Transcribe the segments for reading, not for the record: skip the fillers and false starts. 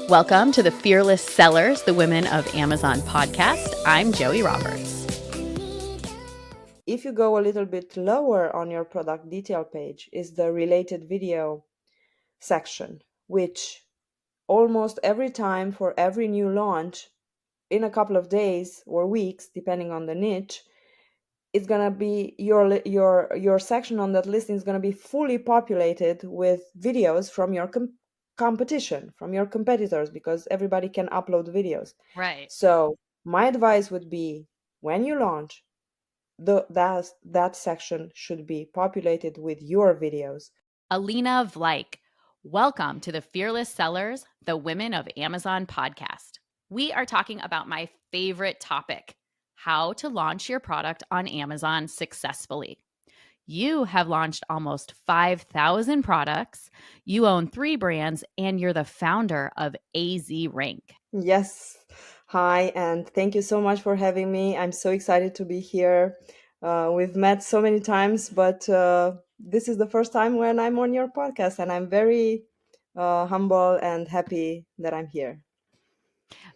Welcome to the Fearless Sellers, the Women of Amazon podcast. I'm Joey Roberts. If you go a little bit lower on your product detail page is the related video section, which almost every time for every new launch in a couple of days or weeks, depending on the niche, it's gonna be your section on that listing is gonna be fully populated with videos from your competition, from your competitors, because everybody can upload videos. Right. So my advice would be, when you launch, that section should be populated with your videos. Alina, Vlaic, welcome to the Fearless Sellers, the Women of Amazon podcast. We are talking about my favorite topic, how to launch your product on Amazon successfully. You have launched almost 5,000 products, you own 3 brands, and you're the founder of AZ Rank. Yes. Hi, and thank you so much for having me. I'm so excited to be here. We've met so many times, but this is the first time when I'm on your podcast, and I'm very humble and happy that I'm here.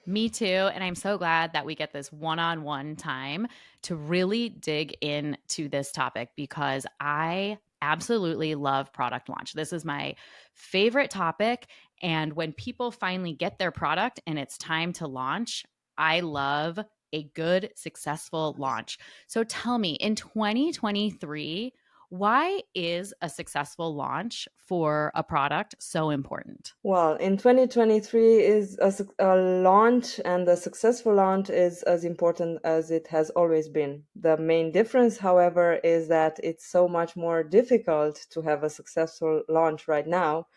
Me too. And I'm so glad that we get this one-on-one time to really dig into this topic because I absolutely love product launch. This is my favorite topic. And when people finally get their product and it's time to launch, I love a good, successful launch. So tell me, in 2023, why is a successful launch for a product so important? Well, in 2023 is a launch, and a successful launch is as important as it has always been. The main difference, however, is that it's so much more difficult to have a successful launch right now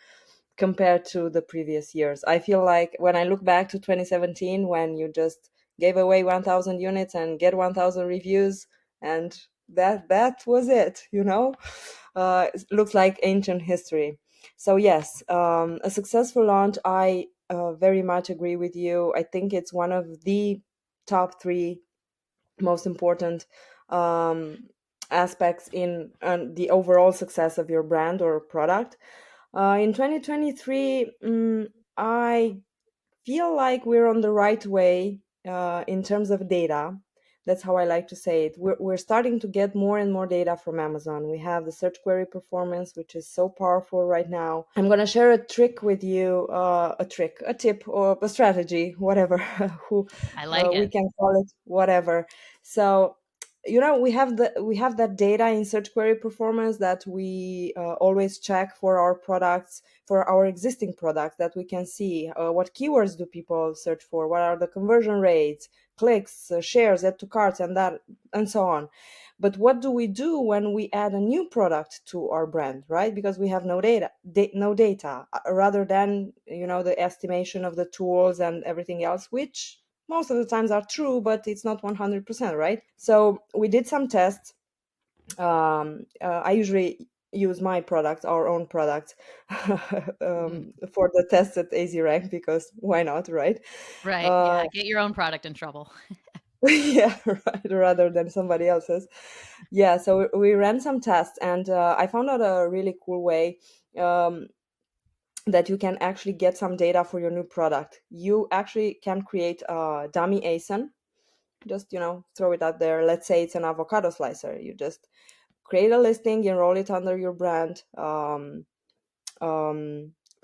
compared to the previous years. I feel like when I look back to 2017, when you just gave away 1,000 units and get 1,000 reviews, and that was it, it looks like ancient history. So yes, a successful launch, I very much agree with you. I think it's one of the top 3 most important aspects in the overall success of your brand or product. In 2023, I feel like we're on the right way in terms of data. That's how I like to say it. We're starting to get more and more data from Amazon. We have the search query performance, which is so powerful right now. I'm going to share a trick with you, a tip, or a strategy, whatever. I like We it. can call it whatever. So we have that data in search query performance that we always check for our products, for our existing products, that we can see what keywords do people search for, what are the conversion rates, clicks, shares, add to carts, and so on. But what do we do when we add a new product to our brand, right? Because we have no data, rather than the estimation of the tools and everything else, which most of the times are true, but it's not 100%, right? So we did some tests. I usually use my products, our own products, for the tests at AZ Rank, because why not, right? Right. Uh, Yeah. Get your own product in trouble. yeah, right, rather than somebody else's. Yeah, so we ran some tests, and I found out a really cool way that you can actually get some data for your new product. You actually can create a dummy ASIN. Just throw it out there. Let's say it's an avocado slicer. You just create a listing, enroll it under your brand,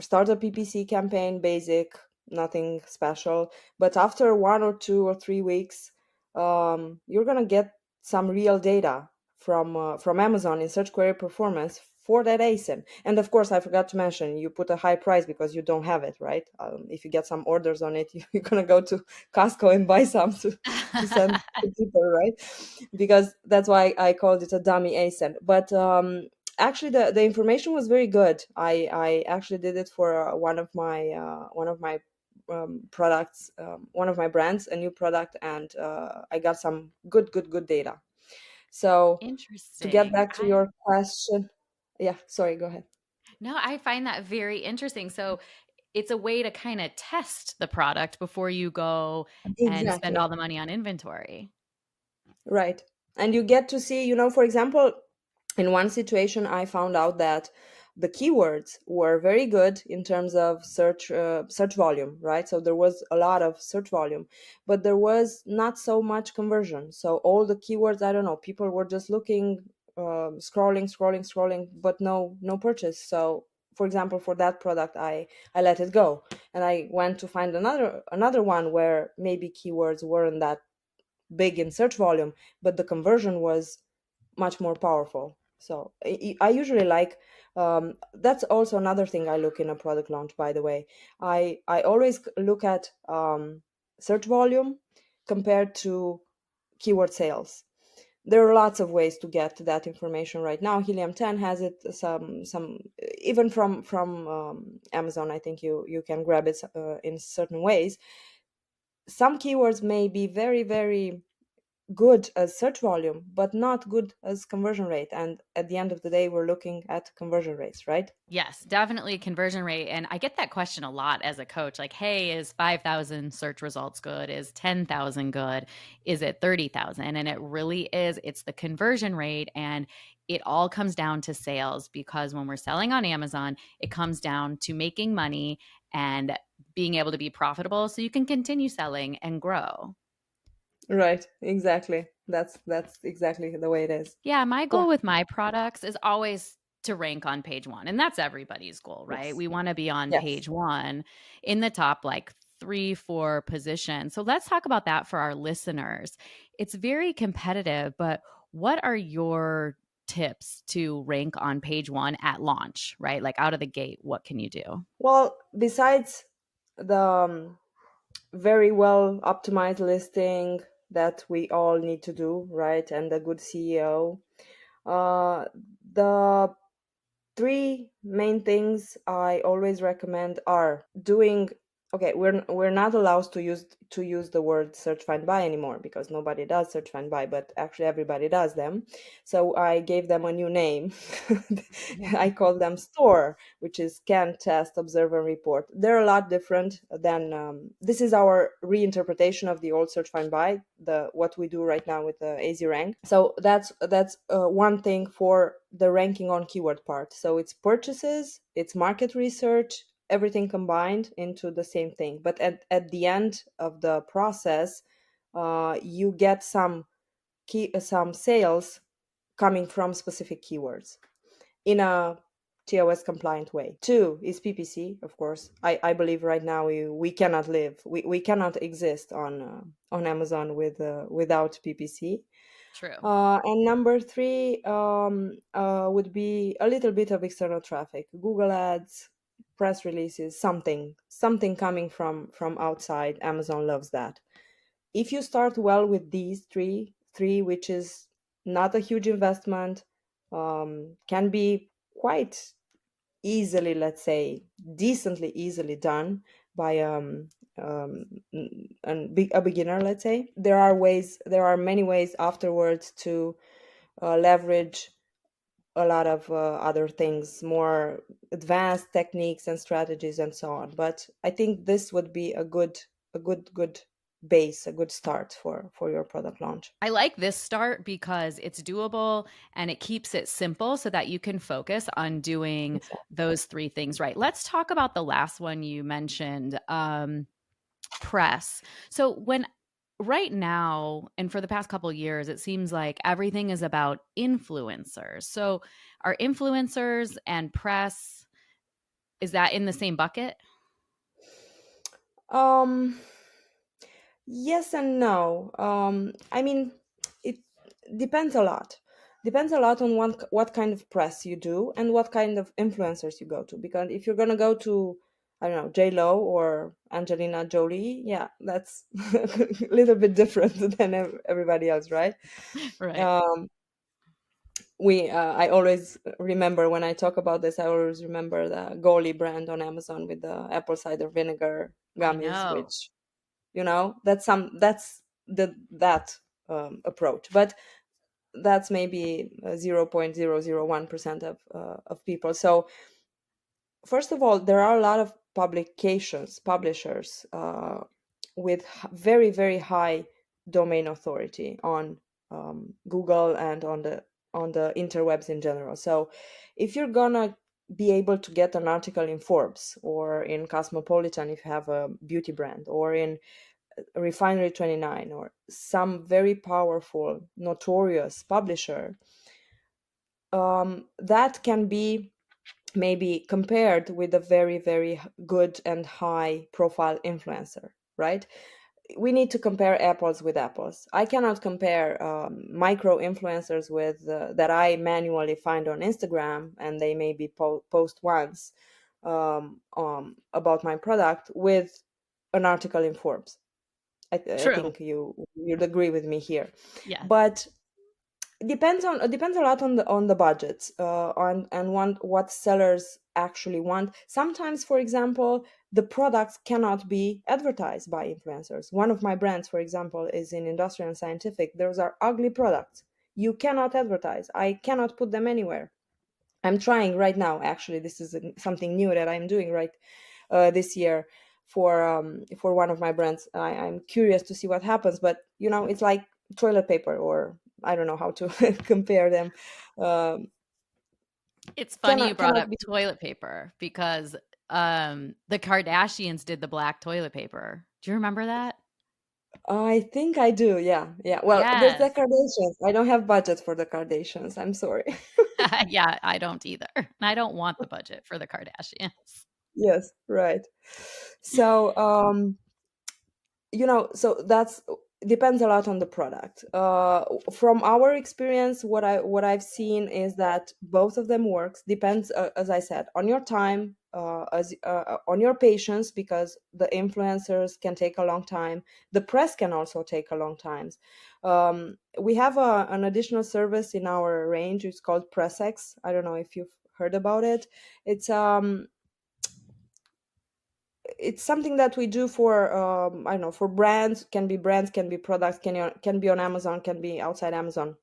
start a PPC campaign, basic, nothing special. But after 1 or 2 or 3 weeks, you're gonna get some real data from Amazon in search query performance for that ASIN. And of course, I forgot to mention, you put a high price because you don't have it, right? If you get some orders on it, you're gonna go to Costco and buy some to send to people, right? Because that's why I called it a dummy ASIN. But actually, the information was very good. I actually did it for one of my products, one of my brands, a new product, and I got some good data. So to get Interesting. back to your question, yeah, sorry, go ahead. No, I find that very interesting. So it's a way to kind of test the product before you go and spend Exactly. all the money on inventory. Right. And you get to see, for example, in one situation, I found out that the keywords were very good in terms of search volume, right? So there was a lot of search volume, but there was not so much conversion. So all the keywords, I don't know, people were just looking, scrolling, but no purchase. So for example, for that product, I let it go, and I went to find another one where maybe keywords weren't that big in search volume, but the conversion was much more powerful. So I usually like, that's also another thing I look in a product launch, by the way. I always look at search volume compared to keyword sales. There are lots of ways to get that information right now. Helium 10 has it, some even from Amazon. I think you can grab it in certain ways. Some keywords may be very good as search volume, but not good as conversion rate. And at the end of the day, we're looking at conversion rates, right? Yes, definitely conversion rate. And I get that question a lot as a coach like, hey, is 5,000 search results good? Is 10,000 good? Is it 30,000? And it really is. It's the conversion rate. And it all comes down to sales, because when we're selling on Amazon, it comes down to making money and being able to be profitable so you can continue selling and grow. Right, exactly. That's exactly the way it is. Yeah, my Yeah. goal with my products is always to rank on page 1, and that's everybody's goal, right? Yes. We wanna be on Yes. page 1 in the top, like, 3, 4 positions. So let's talk about that for our listeners. It's very competitive, but what are your tips to rank on page 1 at launch, right? Like, out of the gate, what can you do? Well, besides the very well optimized listing that we all need to do, right, and a good CEO, the three main things I always recommend are doing. Okay, we're not allowed to use the word search find buy anymore, because nobody does search find buy, but actually everybody does them. So I gave them a new name. I call them store, which is scan, test, observe, and report. They're a lot different than, this is our reinterpretation of the old search find buy, the what we do right now with the AZ rank. So that's one thing for the ranking on keyword part. So it's purchases, it's market research, everything combined into the same thing. But at the end of the process, you get some sales coming from specific keywords in a TOS compliant way. Two is PPC, of course. I believe right now we cannot live, we cannot exist on Amazon without PPC. True. And number three, would be a little bit of external traffic, Google Ads, press releases, something coming from outside. Amazon loves that. If you start well with these three, which is not a huge investment, can be quite easily, let's say, decently easily done by a beginner, let's say. There are many ways afterwards to leverage a lot of other things, more advanced techniques and strategies and so on. But I think this would be a good base, a good start for your product launch. I like this start because it's doable and it keeps it simple so that you can focus on doing Exactly. those 3 things right. Let's talk about the last one you mentioned, press. So when right now and for the past couple of years, it seems like everything is about influencers. So are influencers and press, is that in the same bucket? Um, Yes and no. I mean, it depends a lot. Depends a lot on what kind of press you do and what kind of influencers you go to. Because if you're gonna go to, I don't know, J Lo or Angelina Jolie, yeah, that's a little bit different than everybody else, right? Right. Um, I always remember when I talk about this. I always remember the Goli brand on Amazon with the apple cider vinegar I gummies, know. which, that's that approach. But that's maybe 0.001% of people. So first of all, there are a lot of publishers with very high domain authority on Google and on the interwebs in general. So if you're gonna be able to get an article in Forbes or in Cosmopolitan if you have a beauty brand, or in Refinery 29, or some very powerful, notorious publisher, that can be maybe compared with a very, very good and high profile influencer, right? We need to compare apples with apples. I cannot compare micro influencers with that I manually find on Instagram, and they maybe post once about my product, with an article in Forbes. I True. think you'd agree with me here. Yes. But depends a lot on the budgets, on and what sellers actually want. Sometimes, for example, the products cannot be advertised by influencers. One of my brands, for example, is in industrial and scientific. Those are ugly products. You cannot advertise. I cannot put them anywhere. I'm trying right now. Actually, this is something new that I'm doing right this year for one of my brands. I'm curious to see what happens, but it's like toilet paper, or I don't know how to compare them. Um, It's funny you brought cannot up be. toilet paper because the Kardashians did the black toilet paper. Do you remember that? I think I do. Yeah, yeah. Well, there's the Yes. Kardashians. I don't have budget for the Kardashians. I'm sorry. Yeah, I don't either. And I don't want the budget for the Kardashians. Yes, right. So so that's depends a lot on the product. From our experience, what I've seen is that both of them works. Depends, as I said, on your time, as on your patience, because the influencers can take a long time. The press can also take a long time. We have an additional service in our range. It's called PressX. I don't know if you've heard about it. It's something that we do for I don't know, for brands, can be products, can be on Amazon, can be outside Amazon,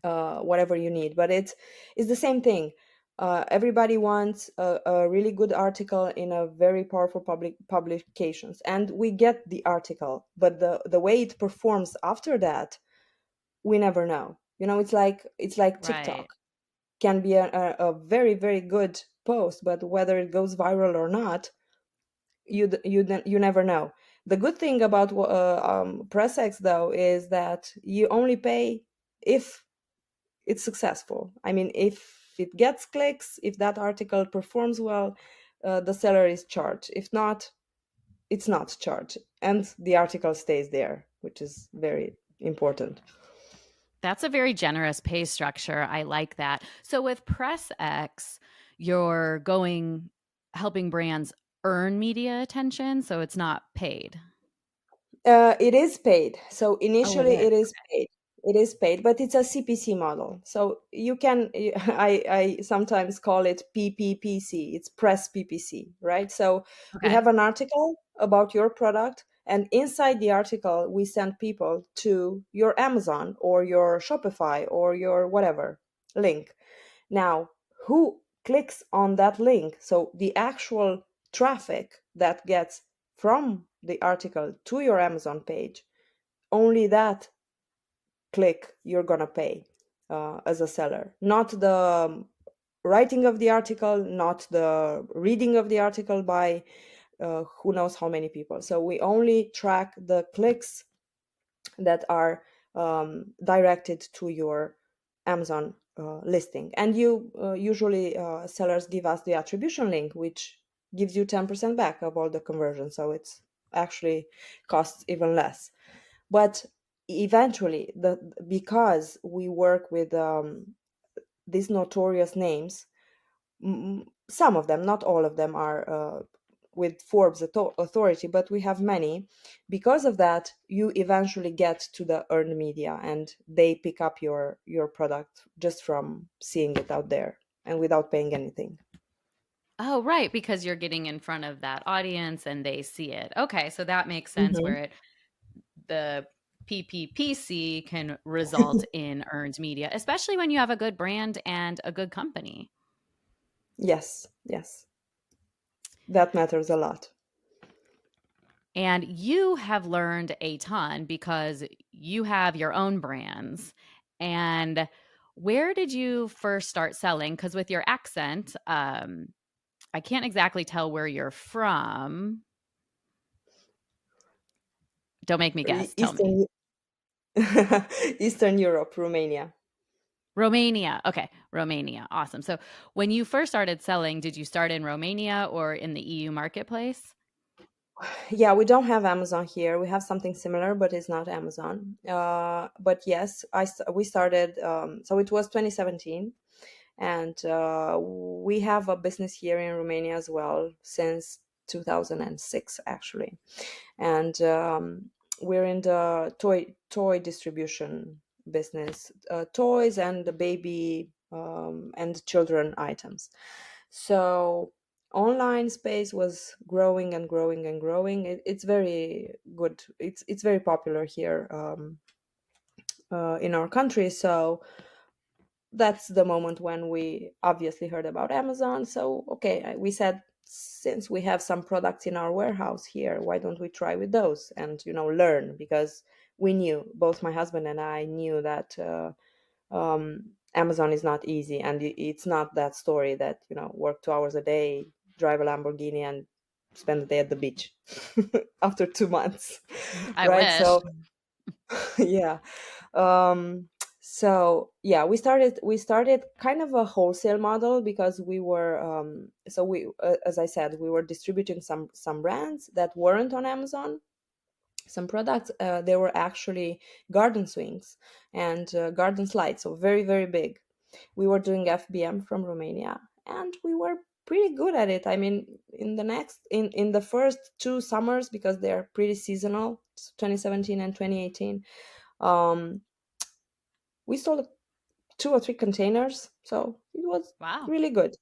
whatever you need. But it's the same thing. Everybody wants a really good article in a very powerful public publications, and we get the article, but the way it performs after that, we never know. It's like Right. TikTok can be a very, very good post, but whether it goes viral or not, you never know. The good thing about PressX, though, is that you only pay if it's successful. I mean, if it gets clicks, if that article performs well, the seller is charged. If not, it's not charged, and the article stays there, which is very important. That's a very generous pay structure. I like that. So with PressX, you're going helping brands earn media attention, so it's not paid. It is paid. So Oh, it initially, is. it is paid. It is paid, but it's a CPC model. So you can, I sometimes call it PPPC. It's press PPC, right? So we Okay. have an article about your product, and inside the article, we send people to your Amazon or your Shopify or your whatever link. Now, who clicks on that link? So the actual traffic that gets from the article to your Amazon page, only that click you're gonna pay as a seller, not the writing of the article, not the reading of the article by who knows how many people. So we only track the clicks that are directed to your Amazon listing. And you usually sellers give us the attribution link, which gives you 10% back of all the conversion. So it's actually costs even less. But eventually, because we work with these notorious names, some of them, not all of them, are with Forbes authority, but we have many. Because of that, you eventually get to the earned media, and they pick up your product just from seeing it out there and without paying anything. Oh, right, because you're getting in front of that audience and they see it. Okay, so that makes sense Hmm. where the PPPC can result in earned media, especially when you have a good brand and a good company. Yes, yes, that matters a lot. And you have learned a ton because you have your own brands. And Where did you first start selling? Because with your accent, I can't exactly tell where you're from. Don't make me guess. Tell me. Eastern Eastern Europe, Romania. Romania. Okay, Romania. Awesome. So, when you first started selling, did you start in Romania or in the EU marketplace? Yeah, we don't have Amazon here. We have something similar, but it's not Amazon. But yes, we started. So it was 2017, and we have a business here in Romania as well since 2006, actually. And we're in the toy distribution business, toys and the baby and children items. So online space was growing and growing and growing. It's very good. It's very popular here in our country. So that's the moment when we obviously heard about Amazon. So, okay, we said, since we have some products in our warehouse here, why don't we try with those and, learn? Because we knew, both my husband and I knew that Amazon is not easy. And it's not that story that, work 2 hours a day, drive a Lamborghini, and spend the day at the beach after 2 months, I right? wish. So, yeah. So yeah, we started kind of a wholesale model, because we were so we as I said, we were distributing some brands that weren't on Amazon. Some products, they were actually garden swings and garden slides, so very, very big. We were doing FBM from Romania, and we were pretty good at it. I mean, in the first 2 summers, because they're pretty seasonal, 2017 and 2018, um, we sold 2 or 3 containers, so it was Wow. really good.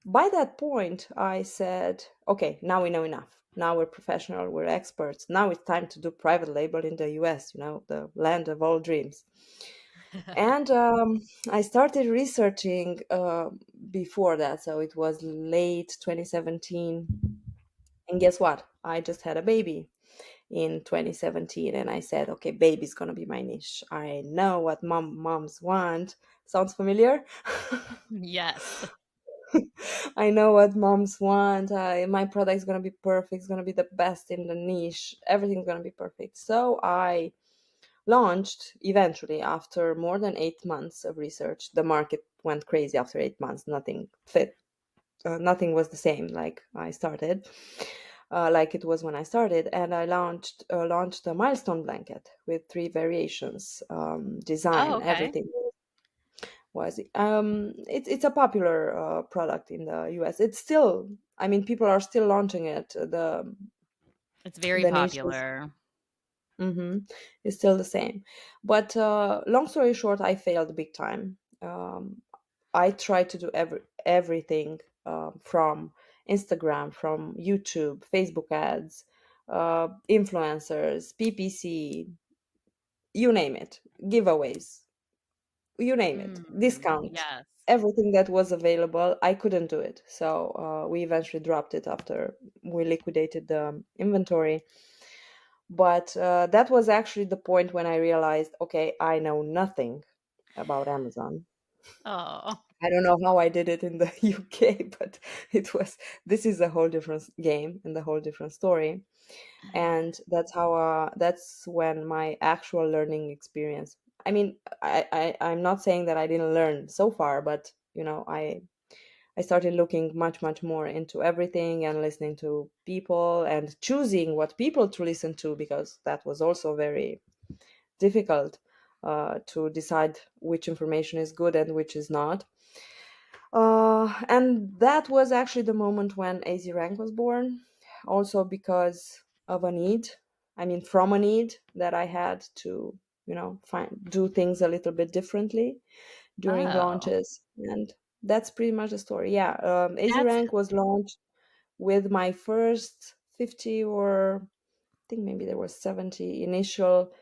By that point, I said, okay, now we know enough. Now we're professional, we're experts. Now it's time to do private label in the US, the land of all dreams. And I started researching before that. So it was late 2017. And guess what? I just had a baby in 2017, and I said, okay, baby's gonna be my niche. I know what moms want. Sounds familiar? Yes. I know what moms want. My product is gonna be perfect. It's gonna be the best in the niche. Everything's gonna be perfect. So I launched eventually after more than 8 months of research. The market went crazy after 8 months. Nothing fit. Nothing was the same like I started, like it was when I started. And I launched a milestone blanket with 3 variations, Oh, design, okay. everything was it's a popular product in the US. It's still, I mean, people are still launching it. It's very The niche is, popular. hmm is still the same. But long story short, I failed big time. I tried to do everything, from Instagram, from YouTube, Facebook ads, influencers, PPC, you name it, giveaways, you name it, discount, Yes. everything that was available. I couldn't do it. So we eventually dropped it after we liquidated the inventory. But that was actually the point when I realized, okay, I know nothing about Amazon. Oh. I don't know how I did it in the UK, but this is a whole different game and a whole different story. And that's when my actual learning experience. I mean, I'm not saying that I didn't learn so far, but I started looking much, much more into everything and listening to people and choosing what people to listen to, because that was also very difficult, to decide which information is good and which is not. And that was actually the moment when AZ Rank was born, also because of a need. I mean, from a need that I had to, do things a little bit differently during Oh. launches. And that's pretty much the story. Yeah, AZ That's Rank was launched with my first 50, or I think maybe there were 70 initial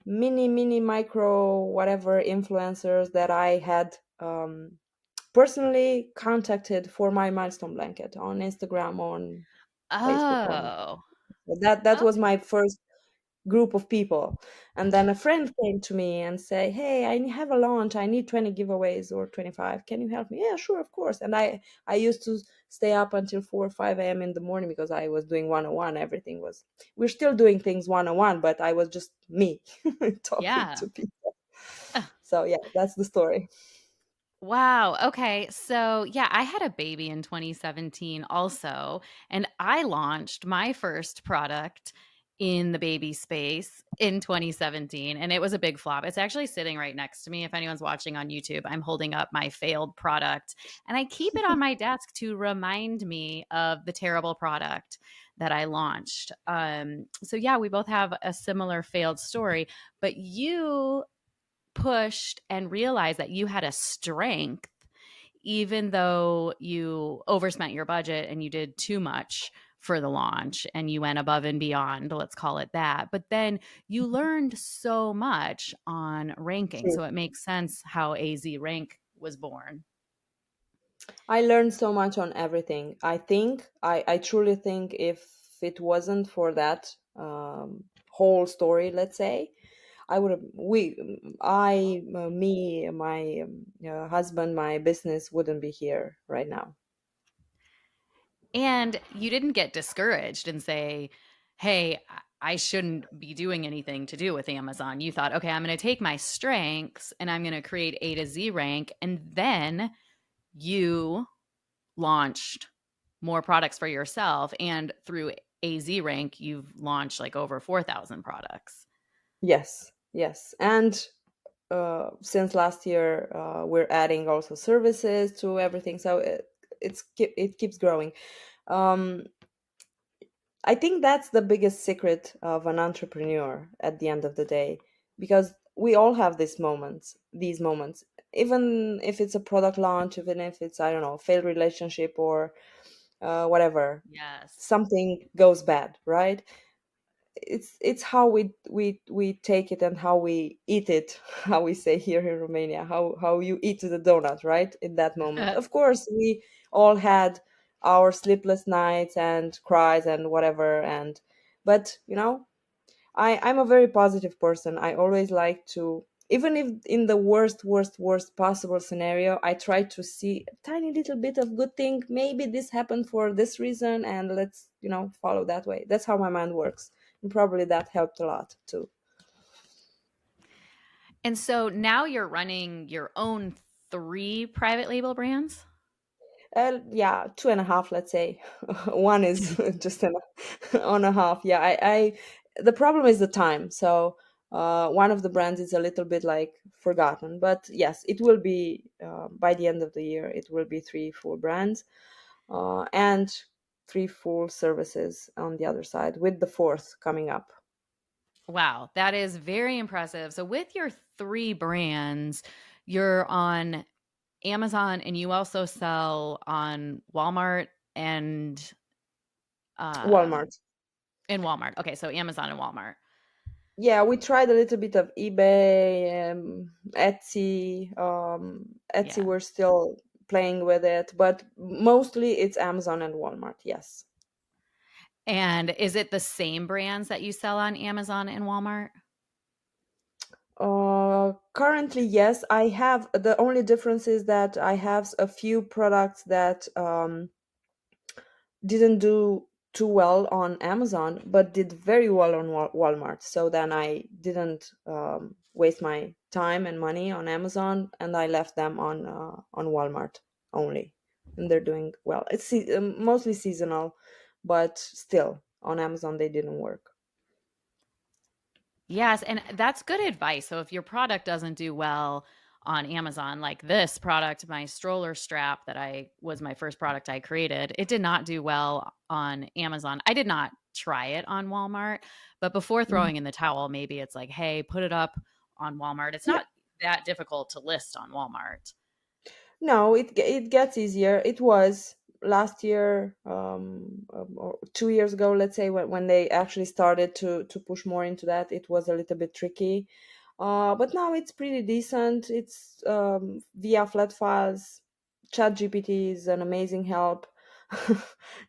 mini micro whatever influencers that I had personally contacted for my milestone blanket on Instagram, on Facebook, on oh. that was Okay. my first. group of people. And then a friend came to me and say, hey, I have a launch, I need 20 giveaways or 25, can you help me? Yeah, sure, of course. And I used to stay up until 4 or 5 a.m. in the morning because I was doing one-on-one. Everything was, we're still doing things one-on-one, but I was just me talking Yeah. to people. So yeah, that's the story. Wow. Okay. So, yeah, I had a baby in 2017 also, and I launched my first product in the baby space in 2017, and it was a big flop. It's actually sitting right next to me. If anyone's watching on YouTube, I'm holding up my failed product, and I keep it on my desk to remind me of the terrible product that I launched. So, yeah, we both have a similar failed story, but you pushed and realized that you had a strength even though you overspent your budget and you did too much for the launch and you went above and beyond, let's call it that. But then you learned so much on ranking. True. So it makes sense how AZ Rank was born. I learned so much on everything. I truly think if it wasn't for that whole story, let's say, I would have, me, my husband, my business wouldn't be here right now. And you didn't get discouraged and say, hey, I shouldn't be doing anything to do with Amazon. You thought, okay, I'm going to take my strengths and I'm going to create A to Z rank. And then you launched more products for yourself. And through AZ rank, you've launched like over 4,000 products. Yes, yes. And since last year, we're adding also services to everything. So it keeps growing. Um, I think that's the biggest secret of an entrepreneur at the end of the day, because we all have these moments, even if it's a product launch, even if it's, I don't know, failed relationship or whatever, Yes. something goes bad, right? It's how we take it and how we eat it, how we say here in Romania, how you eat the donut, right? In that moment, of course, we all had our sleepless nights and cries and whatever, and but I'm a very positive person. I always like to, even if in the worst possible scenario, I try to see a tiny little bit of good thing. Maybe this happened for this reason, and let's, follow that way. That's how my mind works. And probably that helped a lot too. And so now you're running your own three private label brands? Yeah, two and a half, let's say. One is just on a half. Yeah, the problem is the time. So one of the brands is a little bit like forgotten, but yes, it will be by the end of the year. It will be three full brands and three full services on the other side, with the fourth coming up. Wow, that is very impressive. So with your three brands, you're on Amazon and you also sell on Walmart and um Walmart. in Walmart. Okay, so Amazon and Walmart. Yeah, we tried a little bit of eBay, Etsy. Etsy, Yeah. we're still playing with it, but mostly it's Amazon and Walmart. Yes. And is it the same brands that you sell on Amazon and Walmart? Currently, yes. I have, the only difference is that I have a few products that didn't do too well on Amazon, but did very well on Walmart. So then I didn't waste my time and money on Amazon, and I left them on Walmart only, and they're doing well. It's mostly seasonal, but still on Amazon they didn't work. Yes, and that's good advice. So if your product doesn't do well on Amazon, like this product, my stroller strap that I was my first product I created, it did not do well on Amazon. I did not try it on Walmart, but before Mhm. throwing in the towel, maybe it's like, hey, put it up on Walmart. It's Yeah. not that difficult to list on Walmart. No, it gets easier. It was last year, or 2 years ago, let's say, when they actually started to push more into that. It was a little bit tricky, but now it's pretty decent. It's via flat files. ChatGPT is an amazing help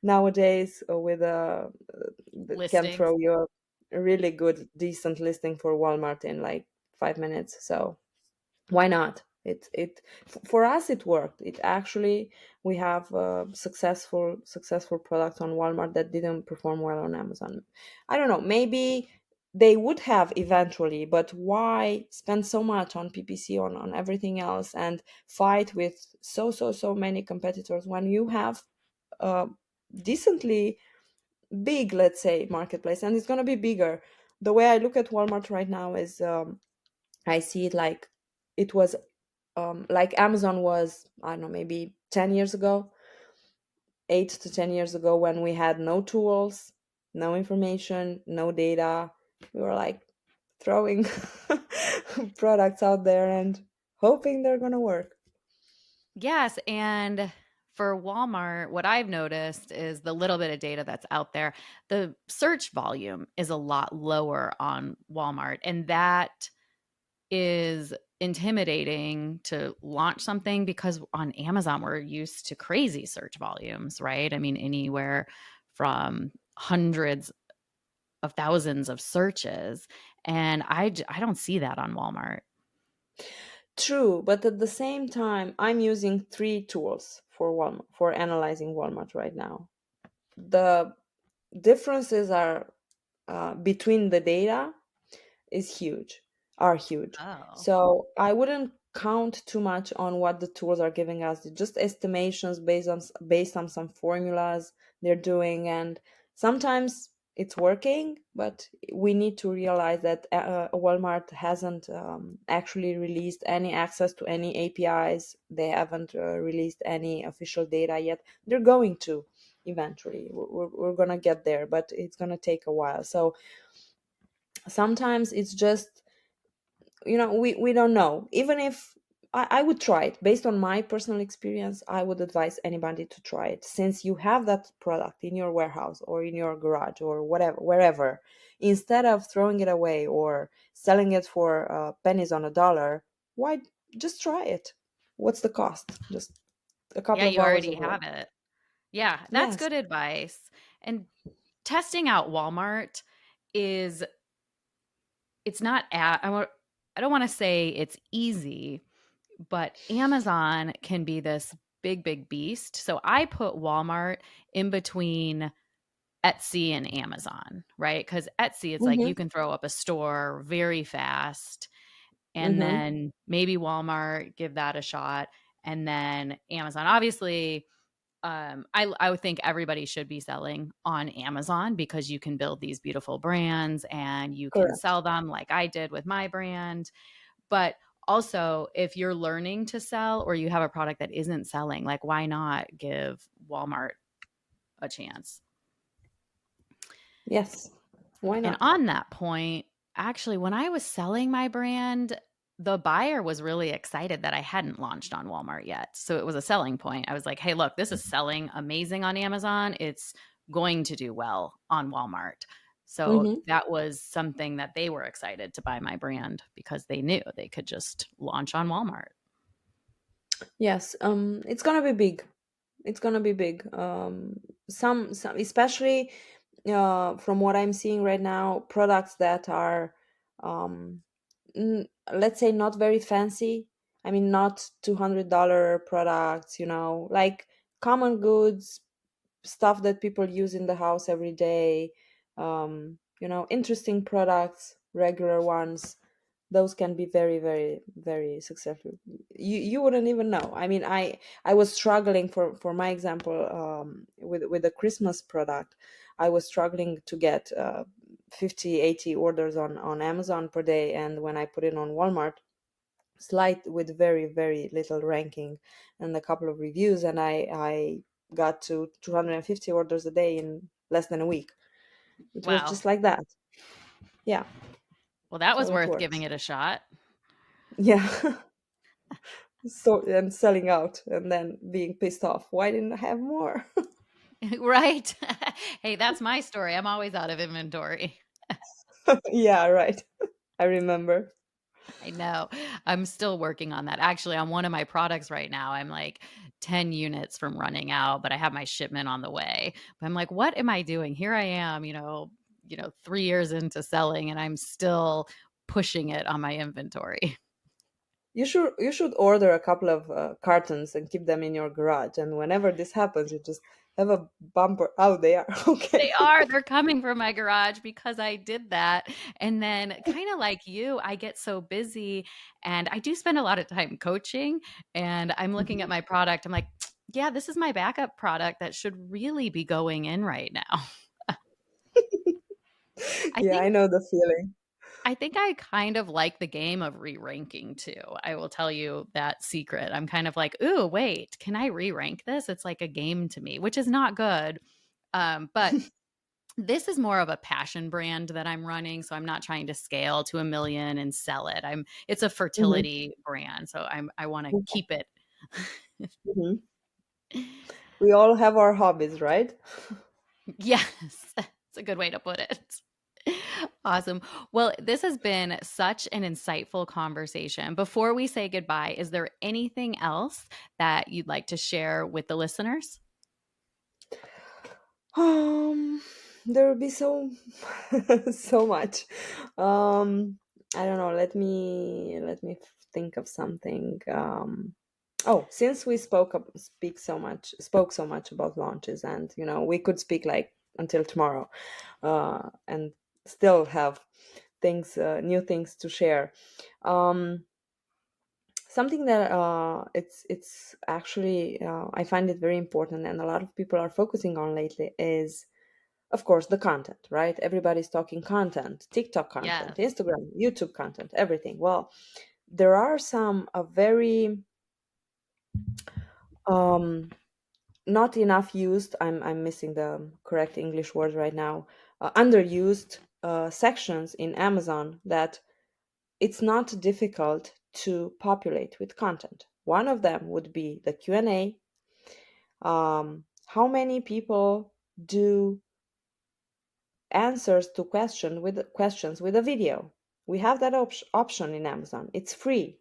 nowadays, with that can throw Listings. you up. a really good, decent listing for Walmart in like 5 minutes. So why not? For us it worked. It actually, we have a successful product on Walmart that didn't perform well on Amazon. I don't know, maybe they would have eventually, but why spend so much on PPC, on everything else, and fight with so many competitors when you have a decently big, let's say, marketplace, and it's going to be bigger. The way I look at Walmart right now is, I see it like it was, like Amazon was, I don't know, maybe 10 years ago, 8 to 10 years ago, when we had no tools, no information, no data. We were like throwing products out there and hoping they're going to work. Yes, and for Walmart, what I've noticed is the little bit of data that's out there, the search volume is a lot lower on Walmart, and that is intimidating to launch something because on Amazon, we're used to crazy search volumes, right? I mean, anywhere from hundreds of thousands of searches, and I don't see that on Walmart. True, but at the same time, I'm using three tools for Walmart, for analyzing Walmart right now. The differences are, between the data is huge, are huge. Oh. So I wouldn't count too much on what the tools are giving us. They're just estimations based on some formulas they're doing, and sometimes it's working, but we need to realize that Walmart hasn't, actually released any access to any APIs. They haven't released any official data yet. They're going to eventually. We're gonna get there, but it's gonna take a while. So sometimes it's just, we don't know. Even if I would try it based on my personal experience, I would advise anybody to try it, since you have that product in your warehouse or in your garage or whatever, wherever. Instead of throwing it away or selling it for pennies on a dollar, why just try it? What's the cost? Just a Yeah, couple of you hours already of work. have it. Yeah, that's Yes. good advice. And testing out Walmart is it's not at I don't want to say it's easy, but Amazon can be this big beast. So I put Walmart in between Etsy and Amazon, right? Cuz Etsy it's like you Mm-hmm. can throw up a store very fast and Mm-hmm. then maybe Walmart give that a shot and then Amazon. Obviously, I would think everybody should be selling on Amazon because you can build these beautiful brands and you can Correct. sell them like I did with my brand. But also, if you're learning to sell or you have a product that isn't selling, like why not give Walmart a chance? Yes. Why And not? on that point, actually, when I was selling my brand, the buyer was really excited that I hadn't launched on Walmart yet. So it was a selling point. I was like, hey, look, this is selling amazing on Amazon. It's going to do well on Walmart. So Mm-hmm. that was something that they were excited to buy my brand because they knew they could just launch on Walmart. Yes. It's gonna be big. It's gonna be big. Some, especially, from what I'm seeing right now, products that are, um, let's say, not very fancy. I mean, not $200 products. Like common goods, stuff that people use in the house every day. Interesting products, regular ones. Those can be very successful. You wouldn't even know. I mean, I was struggling, for my example, with a Christmas product. I was struggling to get 50, 80 orders on Amazon per day, and when I put it on Walmart, slight, with very little ranking and a couple of reviews, and I got to 250 orders a day in less than a week. It was Wow. just like that. Yeah. Well, that was So it worth giving works. it a shot. Yeah. So, and selling out and then being pissed off, why didn't I have more? Right? Hey, that's my story. I'm always out of inventory. Yeah, right. I remember. I know. I'm still working on that. Actually, on one of my products right now, I'm like 10 units from running out, but I have my shipment on the way. But I'm like, what am I doing? Here I am, 3 years into selling and I'm still pushing it on my inventory. You should order a couple of cartons and keep them in your garage. And whenever this happens, you just have a bumper. Oh, they are They okay. are. They're coming from my garage because I did that. And then, kind of like you, I get so busy and I do spend a lot of time coaching. And I'm looking at Mhm. my product. I'm like, yeah, this is my backup product that should really be going in right now. I Yeah, I think. know the feeling. I think I kind of like the game of re-ranking too. I will tell you that secret. I'm kind of like, ooh, wait, can I re-rank this? It's like a game to me, which is not good. But this is more of a passion brand that I'm running, so I'm not trying to scale to 1,000,000 and sell it. It's a Mhm. fertility brand, so I wanna keep it. Mhm. We all have our hobbies, right? Yes, it's a good way to put it. Awesome. Well, this has been such an insightful conversation. Before we say goodbye, is there anything else that you'd like to share with the listeners? Um, there will be so so much. Um, I don't know. Let me think of something. Oh, since we spoke so much about launches, and we could speak like until tomorrow, and still have new things to share. Um, Something that it's actually I find it very important, and a lot of people are focusing on lately is, of course, the content, right? Everybody's talking content, TikTok content, Yes. Instagram, YouTube content, everything. Well, there are some very um, not enough used. I'm missing the correct English word right now. Underused sections in Amazon that it's not difficult to populate with content. One of them would be the Q&A. How many people do answers to questions with a video? We have that option in Amazon. It's free.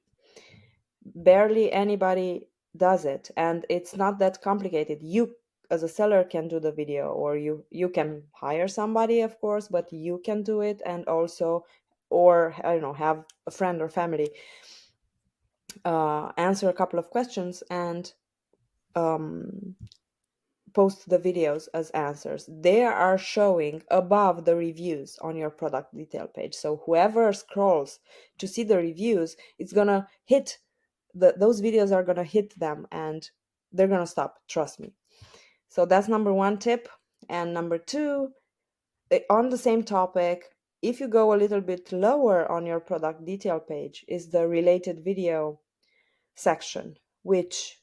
Barely anybody does it, and it's not that complicated. You as a seller can do the video, or you can hire somebody, of course, but you can do it. And also, or I don't know, have a friend or family answer a couple of questions and um, post the videos as answers. They are showing above the reviews on your product detail page. So whoever scrolls to see the reviews, it's gonna hit those videos are gonna hit them, and they're gonna stop. Trust me. So that's number one tip. And number two, on the same topic, if you go a little bit lower on your product detail page, is the related video section, which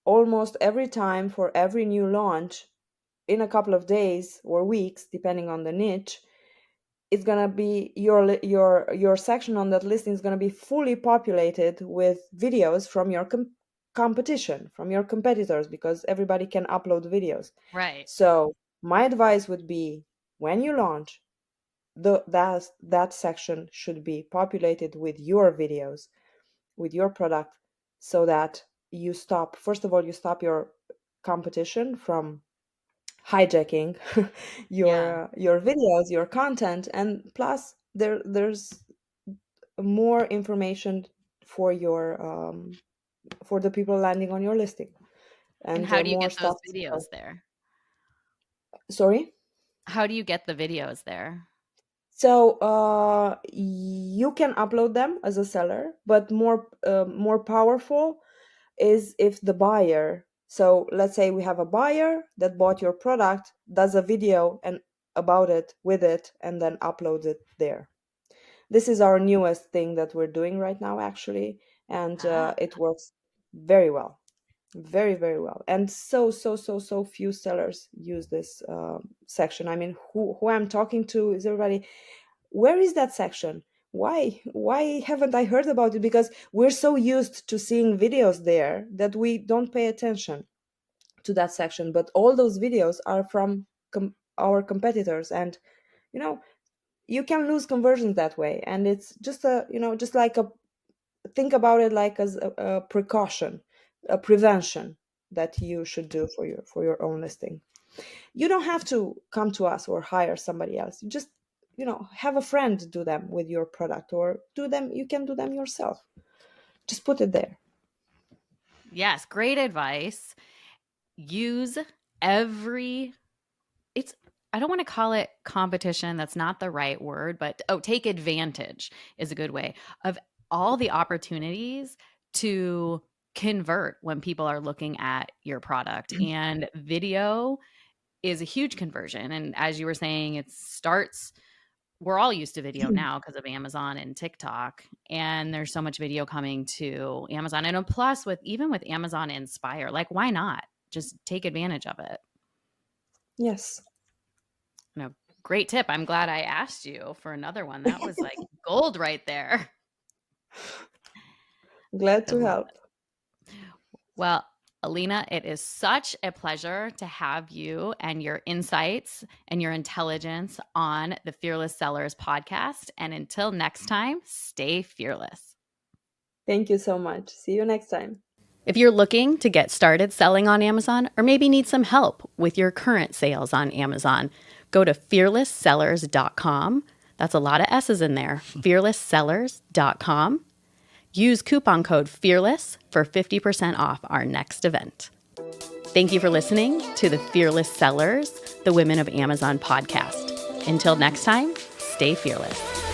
almost every time for every new launch in a couple of days or weeks, depending on the niche, it's gonna be your section on that listing is gonna be fully populated with videos from your competition, from your competitors, because everybody can upload videos. Right. So my advice would be, when you launch, that section should be populated with your videos, with your product, so that you stop. First of all, you stop your competition from hijacking Yeah. your videos, your content, and plus there's more information for your for the people landing on your listing, And and how do you more get those stuff to videos show. there? Sorry. How do you get the videos there? So you can upload them as a seller, but more powerful is if the buyer, so let's say we have a buyer that bought your product, does a video and about it with it, and then uploads it there. This is our newest thing that we're doing right now, actually, and Ah, it works very well, very, very well. And so few sellers use this section. I mean, who I'm talking to is everybody. Where is that section? Why haven't I heard about it? Because we're so used to seeing videos there that we don't pay attention to that section. But all those videos are from our competitors, and you know you can lose conversions that way. And it's just just like a, think about it like as a precaution, a prevention that you should do for your own listing. You don't have to come to us or hire somebody else. You just have a friend do them with your product, or you can do them yourself. Just put it there. Yes, great advice. Use every it's I don't want to call it competition. That's not the right word, but take advantage is a good way of all the opportunities to convert when people are looking at your product. And video is a huge conversion. And as you were saying, we're all used to video now because of Amazon and TikTok. And there's so much video coming to Amazon. And plus, even with Amazon Inspire, like, why not? Just take advantage of it. Yes. No, great tip. I'm glad I asked you for another one. That was like gold right there. Glad I to love help. it. Well, Alina, it is such a pleasure to have you and your insights and your intelligence on the Fearless Sellers podcast. And until next time, stay fearless. Thank you so much. See you next time. If you're looking to get started selling on Amazon, or maybe need some help with your current sales on Amazon, go to fearlesssellers.com. That's a lot of S's in there. fearlesssellers.com. Use coupon code FEARLESS for 50% off our next event. Thank you for listening to the Fearless Sellers, the Women of Amazon podcast. Until next time, stay fearless.